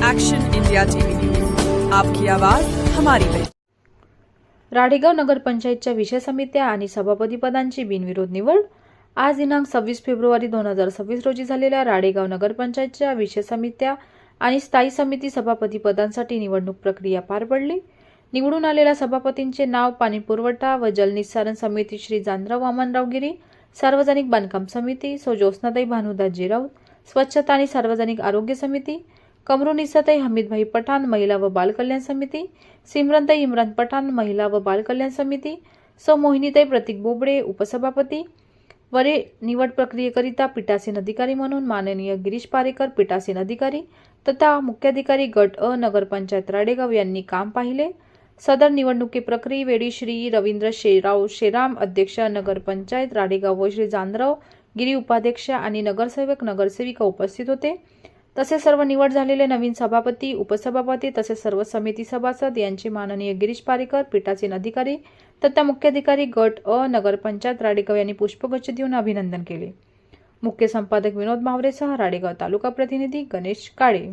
Action India TV news, आपकी आवाज हमारी पहचान। राडेगाव नगरपंचायतच्या विषय समित्या आणि सभापती पदांची बिनविरोध निवड। आज दिनांक 26 फेब्रुवारी 2026 रोजी झालेल्या राडेगाव नगरपंचायतच्या विषय समित्या आणि स्थायी समिती सभापती पदांसाठी निवडणूक प्रक्रिया पार पडली। निवडून आलेल्या सभापतींचे नाव पाणीपुरवठा व जलनिस्सारण समिती श्री जानराव वामनराव गिरी, सार्वजनिक बांधकाम समिती सौ ज्योत्स्नाताई भानुदासजी राऊत, स्वच्छता आणि सार्वजनिक आरोग्य समिती कमरुनिसाताई हमीदभाई पठाण, महिला व बाल कल्याण समिती सिमरनताई इम्रान पठाण, महिला व बाल कल्याण समिती सौ मोहिनीताई प्रतीक बोबडे, उपसभापती। वरील निवड प्रक्रियेकरिता पीठासीन अधिकारी म्हणून माननीय गिरीश पारेकर, पीठासीन अधिकारी तथा मुख्याधिकारी गट अ नगरपंचायत राडेगाव यांनी काम पाहिले। सदर निवडणुकी प्रक्रियेवेळी श्री रवींद्र शेराम, अध्यक्ष नगरपंचायत राडेगाव व श्री जानराव गिरी, उपाध्यक्ष आणि नगरसेवक नगरसेविका उपस्थित होते। तसेच सर्व निवड झालेले नवीन सभापती, उपसभापती तसेच सर्व समिती सभासद यांचे माननीय गिरीश पारेकर, पीठासीन अधिकारी तथा मुख्याधिकारी गट अ नगरपंचायत राडेगाव यांनी पुष्पगुच्छ देऊन अभिनंदन केले। मुख्य संपादक विनोद मावरेसह राडेगाव तालुका प्रतिनिधी गणेश काळे।